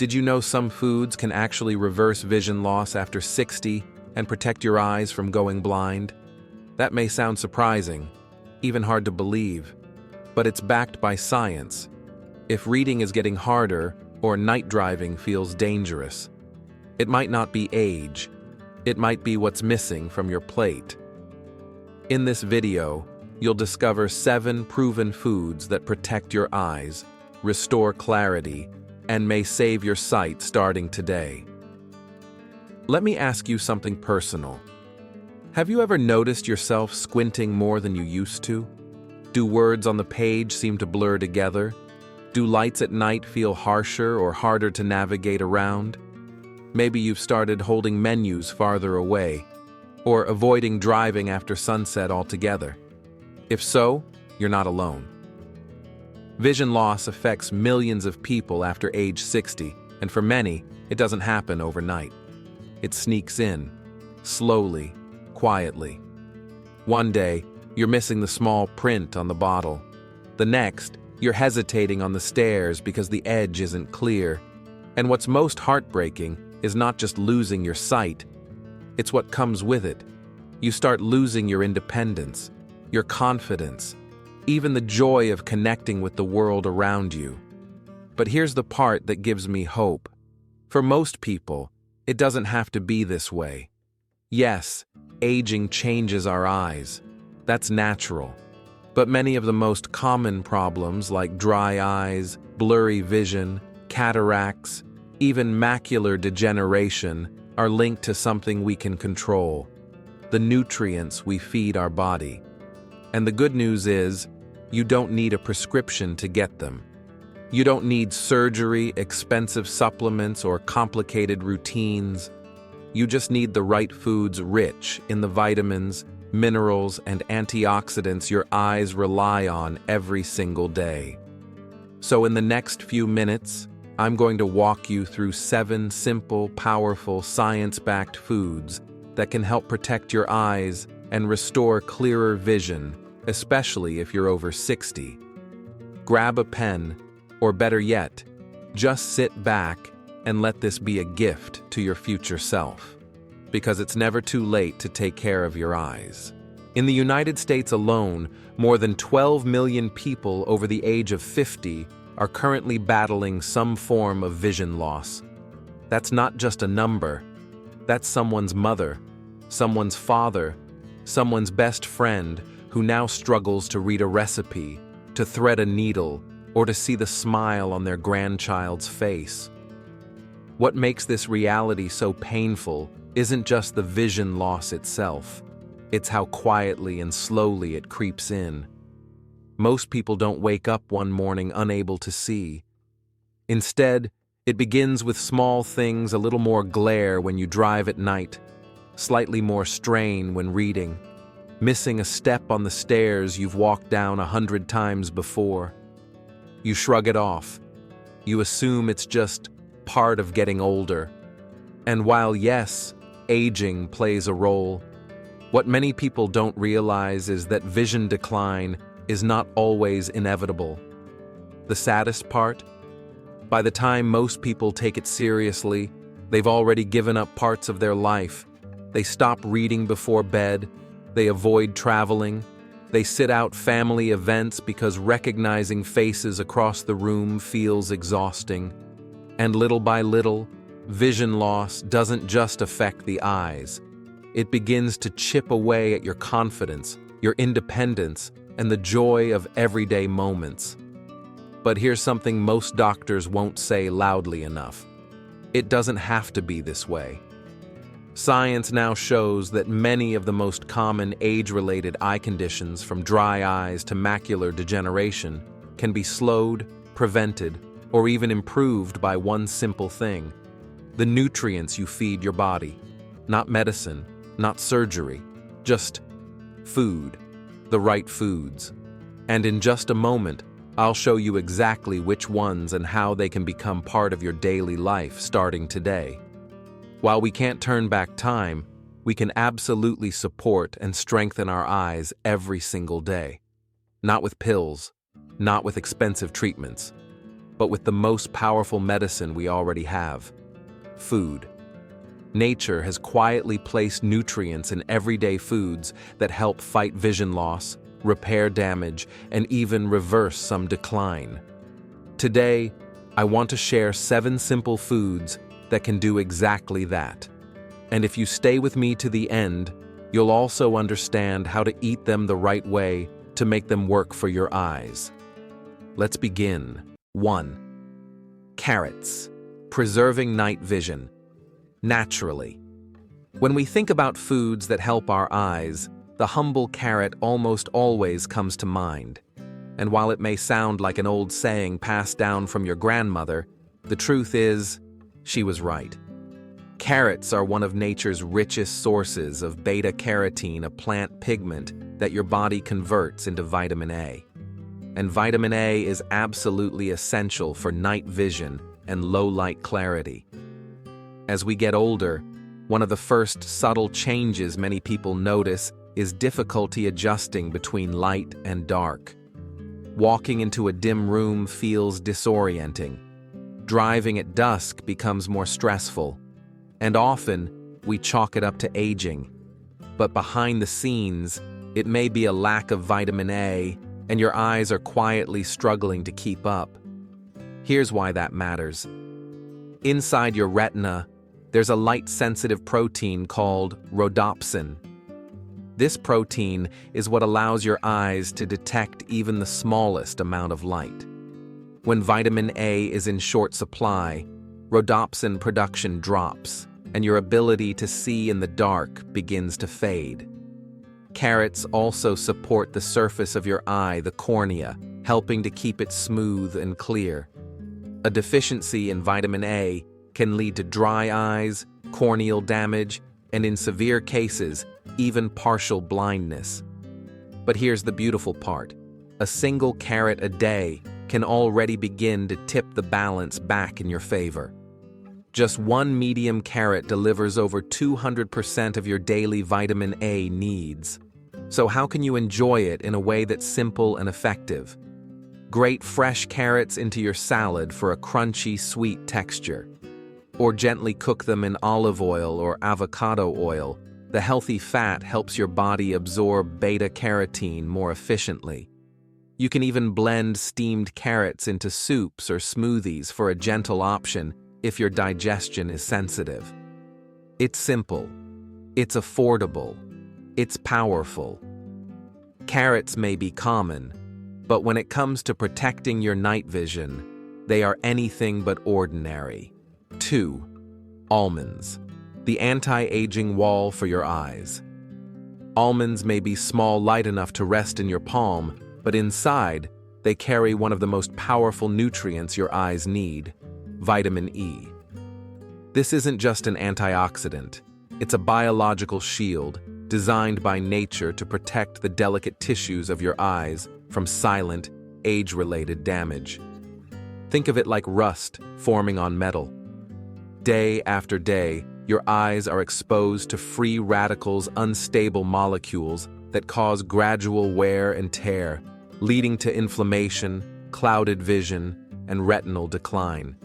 Did you know some foods can actually reverse vision loss after 60 and protect your eyes from going blind? That may sound surprising, even hard to believe, but it's backed by science. If reading is getting harder or night driving feels dangerous, it might not be age. It might be what's missing from your plate. In this video, you'll discover 7 proven foods that protect your eyes, restore clarity, and may save your sight starting today. Let me ask you something personal. Have you ever noticed yourself squinting more than you used to? Do words on the page seem to blur together? Do lights at night feel harsher or harder to navigate around? Maybe you've started holding menus farther away, or avoiding driving after sunset altogether. If so, you're not alone. Vision loss affects millions of people after age 60, and for many, it doesn't happen overnight. It sneaks in, slowly, quietly. One day, you're missing the small print on the bottle. The next, you're hesitating on the stairs because the edge isn't clear. And what's most heartbreaking is not just losing your sight, it's what comes with it. You start losing your independence, your confidence, even the joy of connecting with the world around you. But here's the part that gives me hope. For most people, it doesn't have to be this way. Yes, aging changes our eyes. That's natural. But many of the most common problems like dry eyes, blurry vision, cataracts, even macular degeneration are linked to something we can control: the nutrients we feed our body. And the good news is, you don't need a prescription to get them. You don't need surgery, expensive supplements, or complicated routines. You just need the right foods rich in the vitamins, minerals, and antioxidants your eyes rely on every single day. So in the next few minutes, I'm going to walk you through 7 simple, powerful, science-backed foods that can help protect your eyes and restore clearer vision, especially if you're over 60. Grab a pen, or better yet, just sit back and let this be a gift to your future self, because it's never too late to take care of your eyes. In the United States alone, more than 12 million people over the age of 50 are currently battling some form of vision loss. That's not just a number. That's someone's mother, someone's father, someone's best friend who now struggles to read a recipe, to thread a needle, or to see the smile on their grandchild's face. What makes this reality so painful isn't just the vision loss itself. It's how quietly and slowly it creeps in. Most people don't wake up one morning unable to see. Instead, it begins with small things: a little more glare when you drive at night, slightly more strain when reading, missing a step on the stairs you've walked down 100 times before. You shrug it off. You assume it's just part of getting older. And while yes, aging plays a role, what many people don't realize is that vision decline is not always inevitable. The saddest part? By the time most people take it seriously, they've already given up parts of their life. They stop reading before bed, they avoid traveling, they sit out family events because recognizing faces across the room feels exhausting. And little by little, vision loss doesn't just affect the eyes. It begins to chip away at your confidence, your independence, and the joy of everyday moments. But here's something most doctors won't say loudly enough. It doesn't have to be this way. Science now shows that many of the most common age-related eye conditions, from dry eyes to macular degeneration, can be slowed, prevented, or even improved by one simple thing: the nutrients you feed your body. Not medicine, not surgery, just food. The right foods. And in just a moment, I'll show you exactly which ones and how they can become part of your daily life starting today. While we can't turn back time, we can absolutely support and strengthen our eyes every single day. Not with pills, not with expensive treatments, but with the most powerful medicine we already have: food. Nature has quietly placed nutrients in everyday foods that help fight vision loss, repair damage, and even reverse some decline. Today, I want to share 7 simple foods that can do exactly that. And if you stay with me to the end, you'll also understand how to eat them the right way to make them work for your eyes. Let's begin. 1. Carrots. Preserving night vision. Naturally. When we think about foods that help our eyes, the humble carrot almost always comes to mind. And while it may sound like an old saying passed down from your grandmother, the truth is, she was right. Carrots are one of nature's richest sources of beta-carotene, a plant pigment that your body converts into vitamin A. And vitamin A is absolutely essential for night vision and low-light clarity. As we get older, one of the first subtle changes many people notice is difficulty adjusting between light and dark. Walking into a dim room feels disorienting. Driving at dusk becomes more stressful. And often, we chalk it up to aging. But behind the scenes, it may be a lack of vitamin A, and your eyes are quietly struggling to keep up. Here's why that matters. Inside your retina, there's a light-sensitive protein called rhodopsin. This protein is what allows your eyes to detect even the smallest amount of light. When vitamin A is in short supply, rhodopsin production drops, and your ability to see in the dark begins to fade. Carrots also support the surface of your eye, the cornea, helping to keep it smooth and clear. A deficiency in vitamin A can lead to dry eyes, corneal damage, and in severe cases, even partial blindness. But here's the beautiful part. A single carrot a day can already begin to tip the balance back in your favor. Just one medium carrot delivers over 200% of your daily vitamin A needs. So how can you enjoy it in a way that's simple and effective? Grate fresh carrots into your salad for a crunchy, sweet texture. Or gently cook them in olive oil or avocado oil. The healthy fat helps your body absorb beta-carotene more efficiently. You can even blend steamed carrots into soups or smoothies for a gentle option if your digestion is sensitive. It's simple. It's affordable. It's powerful. Carrots may be common, but when it comes to protecting your night vision, they are anything but ordinary. 2. Almonds. The anti-aging wall for your eyes. Almonds may be small, light enough to rest in your palm, but inside, they carry one of the most powerful nutrients your eyes need: vitamin E. This isn't just an antioxidant. It's a biological shield designed by nature to protect the delicate tissues of your eyes from silent, age-related damage. Think of it like rust forming on metal. Day after day, your eyes are exposed to free radicals, unstable molecules that cause gradual wear and tear, leading to inflammation, clouded vision, and retinal decline.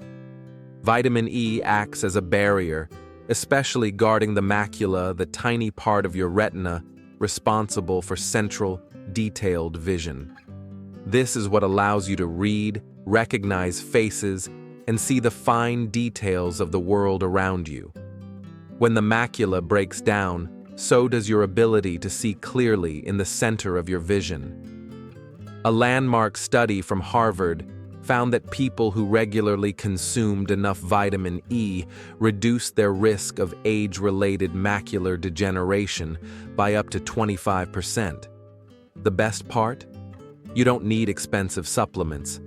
Vitamin E acts as a barrier, especially guarding the macula, the tiny part of your retina responsible for central, detailed vision. This is what allows you to read, recognize faces, and see the fine details of the world around you. When the macula breaks down, so does your ability to see clearly in the center of your vision. A landmark study from Harvard found that people who regularly consumed enough vitamin E reduced their risk of age-related macular degeneration by up to 25%. The best part? You don't need expensive supplements.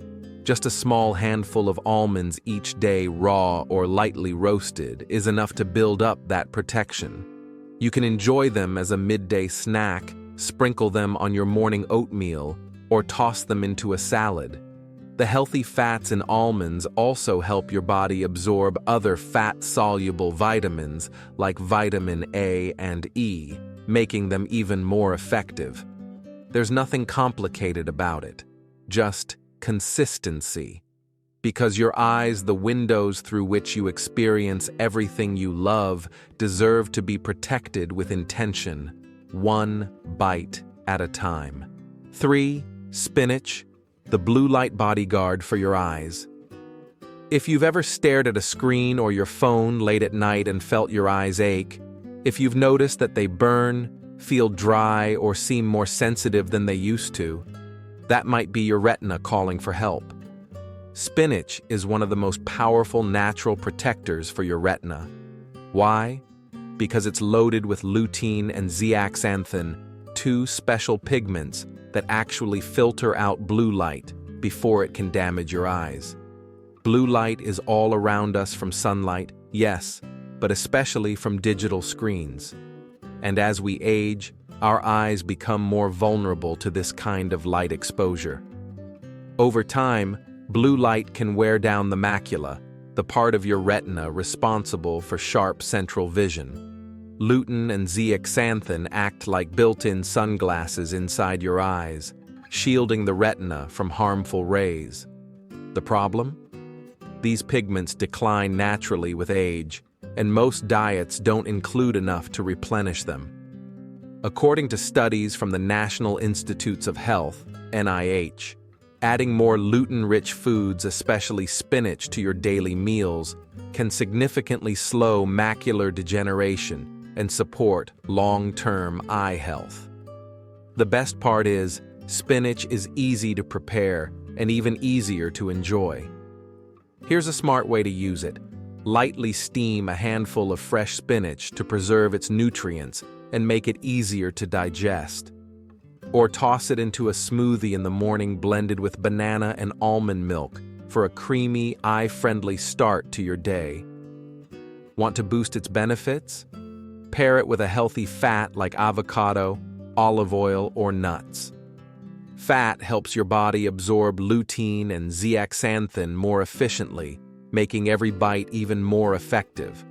Just a small handful of almonds each day, raw or lightly roasted, is enough to build up that protection. You can enjoy them as a midday snack, sprinkle them on your morning oatmeal, or toss them into a salad. The healthy fats in almonds also help your body absorb other fat-soluble vitamins like vitamin A and E, making them even more effective. There's nothing complicated about it, just consistency. Because your eyes, the windows through which you experience everything you love, deserve to be protected with intention, one bite at a time. 3. Spinach, the blue light bodyguard for your eyes. If you've ever stared at a screen or your phone late at night and felt your eyes ache, if you've noticed that they burn, feel dry, or seem more sensitive than they used to, that might be your retina calling for help. Spinach is one of the most powerful natural protectors for your retina. Why? Because it's loaded with lutein and zeaxanthin, two special pigments that actually filter out blue light before it can damage your eyes. Blue light is all around us from sunlight, yes, but especially from digital screens. And as we age, our eyes become more vulnerable to this kind of light exposure. Over time, blue light can wear down the macula, the part of your retina responsible for sharp central vision. Lutein and zeaxanthin act like built-in sunglasses inside your eyes, shielding the retina from harmful rays. The problem? These pigments decline naturally with age, and most diets don't include enough to replenish them. According to studies from the National Institutes of Health, NIH, adding more lutein-rich foods, especially spinach, to your daily meals can significantly slow macular degeneration and support long-term eye health. The best part is, spinach is easy to prepare and even easier to enjoy. Here's a smart way to use it. Lightly steam a handful of fresh spinach to preserve its nutrients and make it easier to digest. Or toss it into a smoothie in the morning blended with banana and almond milk for a creamy, eye-friendly start to your day. Want to boost its benefits? Pair it with a healthy fat like avocado, olive oil, or nuts. Fat helps your body absorb lutein and zeaxanthin more efficiently, making every bite even more effective.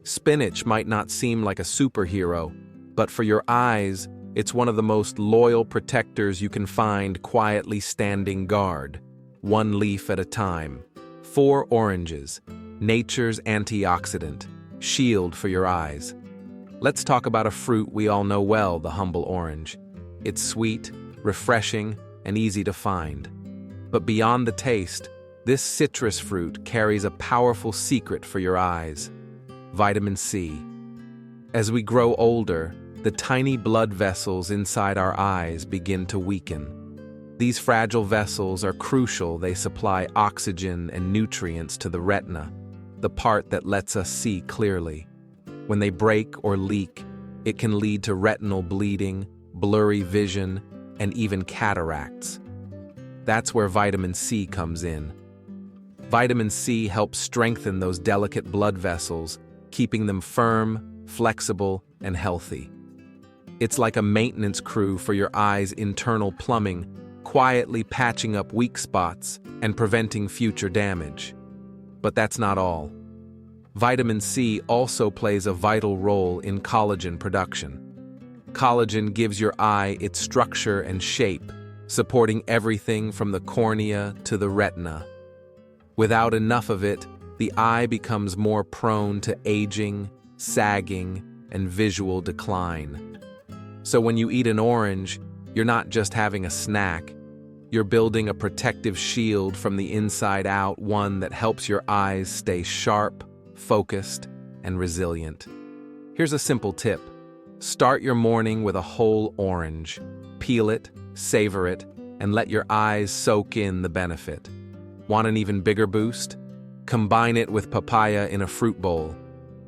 Spinach might not seem like a superhero, but for your eyes, it's one of the most loyal protectors you can find quietly standing guard, one leaf at a time. 4 oranges, nature's antioxidant, shield for your eyes. Let's talk about a fruit we all know well, the humble orange. It's sweet, refreshing, and easy to find. But beyond the taste, this citrus fruit carries a powerful secret for your eyes: vitamin C. As we grow older, the tiny blood vessels inside our eyes begin to weaken. These fragile vessels are crucial. They supply oxygen and nutrients to the retina, the part that lets us see clearly. When they break or leak, it can lead to retinal bleeding, blurry vision, and even cataracts. That's where vitamin C comes in. Vitamin C helps strengthen those delicate blood vessels, keeping them firm, flexible, and healthy. It's like a maintenance crew for your eye's internal plumbing, quietly patching up weak spots and preventing future damage. But that's not all. Vitamin C also plays a vital role in collagen production. Collagen gives your eye its structure and shape, supporting everything from the cornea to the retina. Without enough of it, the eye becomes more prone to aging, sagging, and visual decline. So when you eat an orange, you're not just having a snack. You're building a protective shield from the inside out, one that helps your eyes stay sharp, focused, and resilient. Here's a simple tip. Start your morning with a whole orange. Peel it, savor it, and let your eyes soak in the benefit. Want an even bigger boost? Combine it with papaya in a fruit bowl.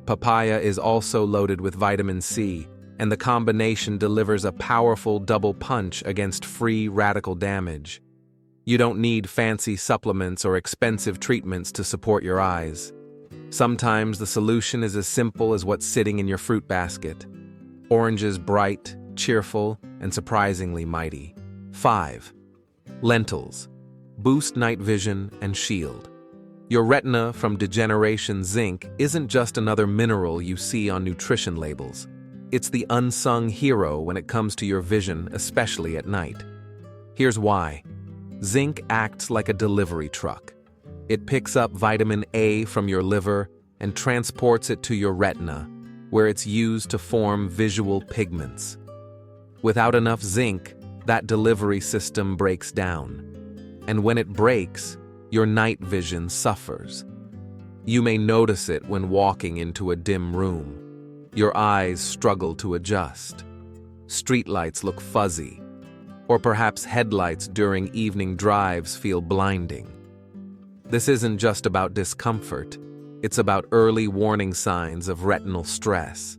Papaya is also loaded with vitamin C, and the combination delivers a powerful double punch against free radical damage. You don't need fancy supplements or expensive treatments to support your eyes. Sometimes the solution is as simple as what's sitting in your fruit basket. Oranges bright, cheerful, and surprisingly mighty. 5. Lentils. Boost night vision and shield. Your retina from degeneration zinc isn't just another mineral you see on nutrition labels. It's the unsung hero when it comes to your vision, especially at night. Here's why. Zinc acts like a delivery truck. It picks up vitamin A from your liver and transports it to your retina, where it's used to form visual pigments. Without enough zinc, that delivery system breaks down. And when it breaks, your night vision suffers. You may notice it when walking into a dim room. Your eyes struggle to adjust. Streetlights look fuzzy, or perhaps headlights during evening drives feel blinding. This isn't just about discomfort, it's about early warning signs of retinal stress.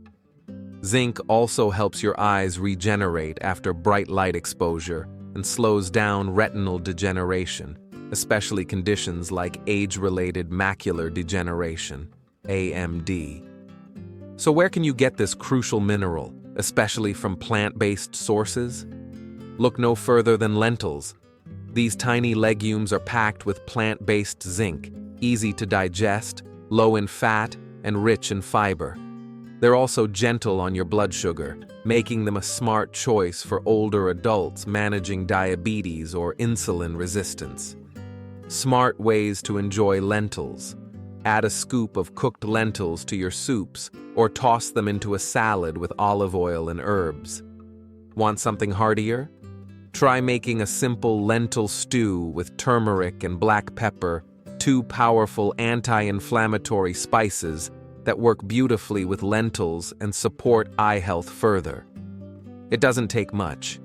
Zinc also helps your eyes regenerate after bright light exposure and slows down retinal degeneration, especially conditions like age-related macular degeneration, AMD. So where can you get this crucial mineral, especially from plant-based sources? Look no further than lentils. These tiny legumes are packed with plant-based zinc, easy to digest, low in fat, and rich in fiber. They're also gentle on your blood sugar, making them a smart choice for older adults managing diabetes or insulin resistance. Smart ways to enjoy lentils. Add a scoop of cooked lentils to your soups or toss them into a salad with olive oil and herbs. Want something heartier? Try making a simple lentil stew with turmeric and black pepper, two powerful anti-inflammatory spices that work beautifully with lentils and support eye health further. It doesn't take much.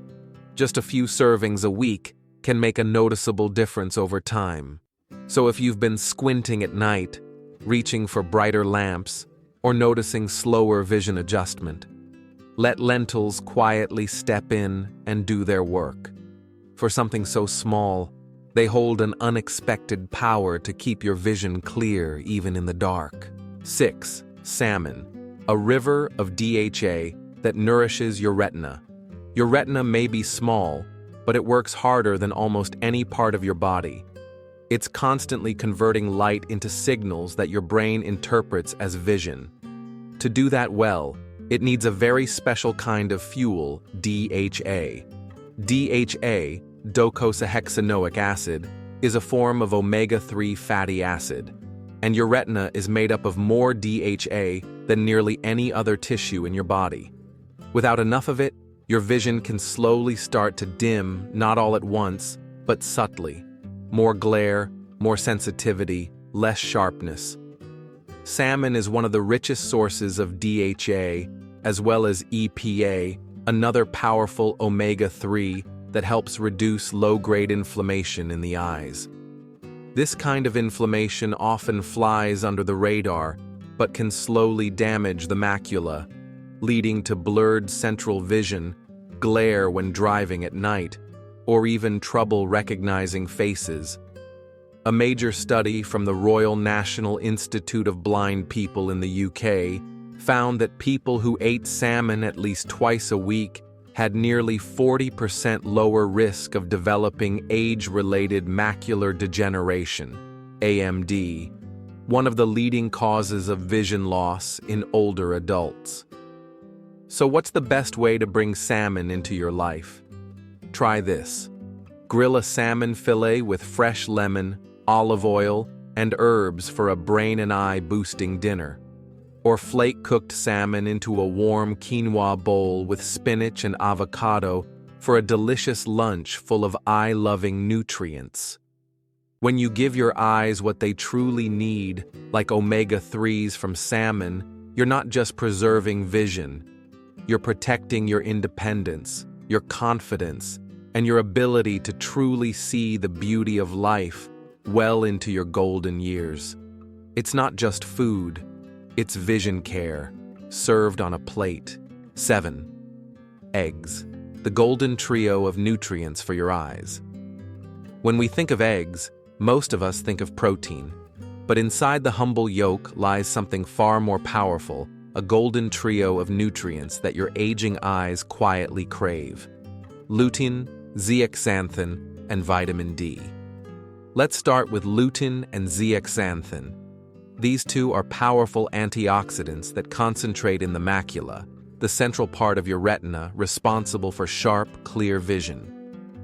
Just a few servings a week can make a noticeable difference over time. So if you've been squinting at night, reaching for brighter lamps, or noticing slower vision adjustment, let lentils quietly step in and do their work. For something so small, they hold an unexpected power to keep your vision clear even in the dark. 6. Salmon, a river of DHA that nourishes your retina. Your retina may be small, but it works harder than almost any part of your body. It's constantly converting light into signals that your brain interprets as vision. To do that well, it needs a very special kind of fuel, DHA. DHA, docosahexaenoic acid, is a form of omega-3 fatty acid, and your retina is made up of more DHA than nearly any other tissue in your body. Without enough of it, your vision can slowly start to dim, not all at once, but subtly. More glare, more sensitivity, less sharpness. Salmon is one of the richest sources of DHA, as well as EPA, another powerful omega-3 that helps reduce low-grade inflammation in the eyes. This kind of inflammation often flies under the radar, but can slowly damage the macula, leading to blurred central vision, glare when driving at night, or even trouble recognizing faces. A major study from the Royal National Institute of Blind People in the UK found that people who ate salmon at least twice a week had nearly 40% lower risk of developing age-related macular degeneration, AMD, one of the leading causes of vision loss in older adults. So what's the best way to bring salmon into your life? Try this. Grill a salmon fillet with fresh lemon, olive oil, and herbs for a brain and eye boosting dinner. Or flake cooked salmon into a warm quinoa bowl with spinach and avocado for a delicious lunch full of eye-loving nutrients. When you give your eyes what they truly need, like omega-3s from salmon, you're not just preserving vision. You're protecting your independence, your confidence, and your ability to truly see the beauty of life well into your golden years. It's not just food. It's vision care, served on a plate. 7. Eggs, the golden trio of nutrients for your eyes. When we think of eggs, most of us think of protein. But inside the humble yolk lies something far more powerful, a golden trio of nutrients that your aging eyes quietly crave. Lutein, zeaxanthin, and vitamin D. Let's start with lutein and zeaxanthin. These two are powerful antioxidants that concentrate in the macula, the central part of your retina responsible for sharp, clear vision.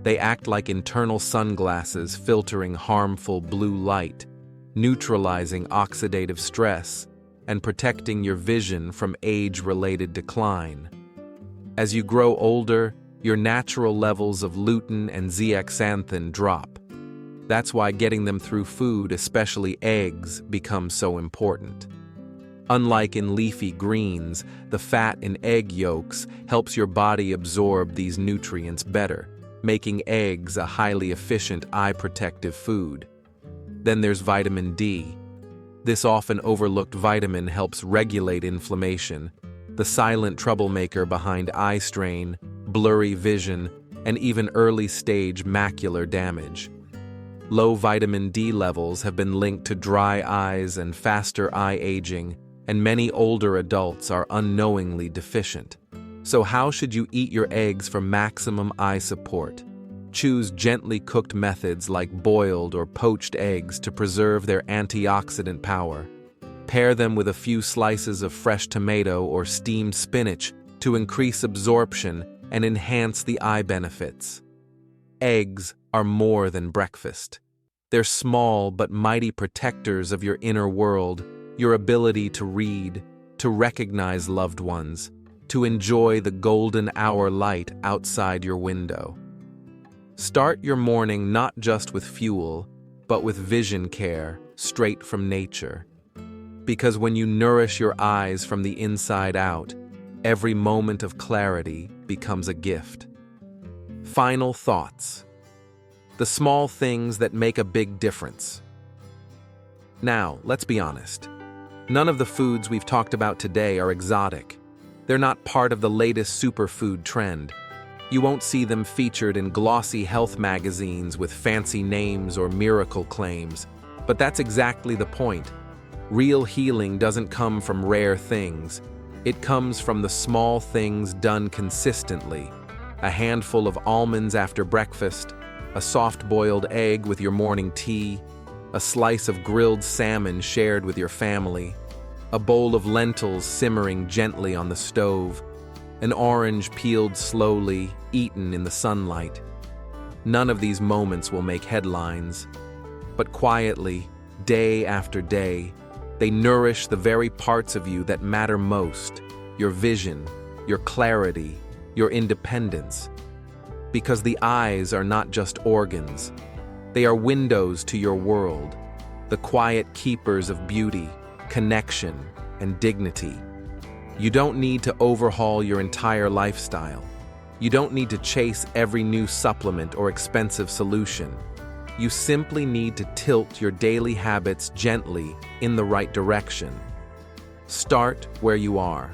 They act like internal sunglasses filtering harmful blue light, neutralizing oxidative stress and protecting your vision from age-related decline. As you grow older, your natural levels of lutein and zeaxanthin drop. That's why getting them through food, especially eggs, becomes so important. Unlike in leafy greens, the fat in egg yolks helps your body absorb these nutrients better, making eggs a highly efficient eye-protective food. Then there's vitamin D. This often overlooked vitamin helps regulate inflammation, the silent troublemaker behind eye strain, blurry vision, and even early-stage macular damage. Low vitamin D levels have been linked to dry eyes and faster eye aging, and many older adults are unknowingly deficient. So how should you eat your eggs for maximum eye support? Choose gently cooked methods like boiled or poached eggs to preserve their antioxidant power. Pair them with a few slices of fresh tomato or steamed spinach to increase absorption and enhance the eye benefits. Eggs are more than breakfast. They're small but mighty protectors of your inner world, your ability to read, to recognize loved ones, to enjoy the golden hour light outside your window. Start your morning not just with fuel, but with vision care straight from nature. Because when you nourish your eyes from the inside out, every moment of clarity becomes a gift. Final thoughts. The small things that make a big difference. Now, let's be honest. None of the foods we've talked about today are exotic. They're not part of the latest superfood trend. You won't see them featured in glossy health magazines with fancy names or miracle claims. But that's exactly the point. Real healing doesn't come from rare things. It comes from the small things done consistently. A handful of almonds after breakfast, a soft-boiled egg with your morning tea, a slice of grilled salmon shared with your family, a bowl of lentils simmering gently on the stove, an orange peeled slowly, eaten in the sunlight. None of these moments will make headlines, but quietly, day after day, they nourish the very parts of you that matter most, your vision, your clarity, your independence. Because the eyes are not just organs. They are windows to your world, the quiet keepers of beauty, connection, and dignity. You don't need to overhaul your entire lifestyle. You don't need to chase every new supplement or expensive solution. You simply need to tilt your daily habits gently in the right direction. Start where you are.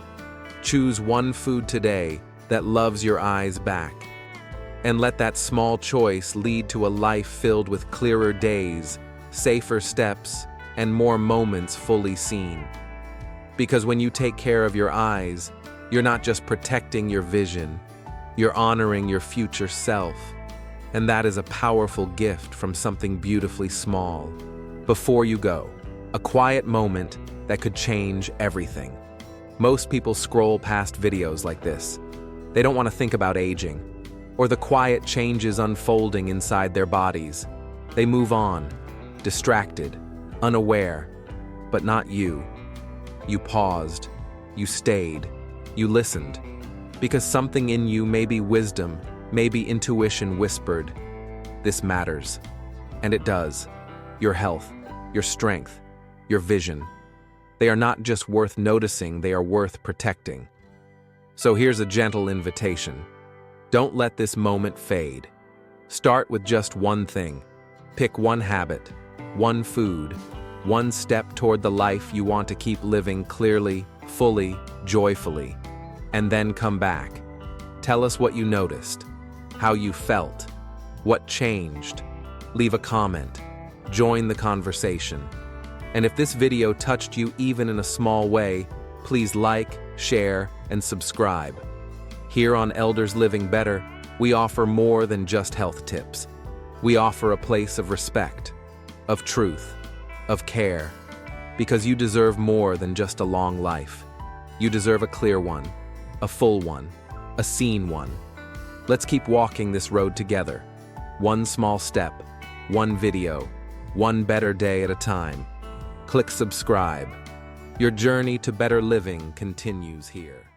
Choose one food today that loves your eyes back. And let that small choice lead to a life filled with clearer days, safer steps, and more moments fully seen. Because when you take care of your eyes, you're not just protecting your vision, you're honoring your future self. And that is a powerful gift from something beautifully small. Before you go, a quiet moment that could change everything. Most people scroll past videos like this. They don't want to think about aging, or the quiet changes unfolding inside their bodies. They move on, distracted, unaware, but not you. You paused, you stayed, you listened, because something in you, maybe wisdom, maybe intuition whispered, this matters. And it does. Your health, your strength, your vision. They are not just worth noticing, they are worth protecting. So here's a gentle invitation. Don't let this moment fade. Start with just one thing. Pick one habit, one food, one step toward the life you want to keep living clearly, fully, joyfully. And then come back. Tell us what you noticed, how you felt, what changed. Leave a comment. Join the conversation. And if this video touched you even in a small way, please like, share, and subscribe. Here on Elders Living Better, we offer more than just health tips. We offer a place of respect, of truth, of care, because you deserve more than just a long life. You deserve a clear one, a full one, a seen one. Let's keep walking this road together. One small step, one video, one better day at a time. Click subscribe. Your journey to better living continues here.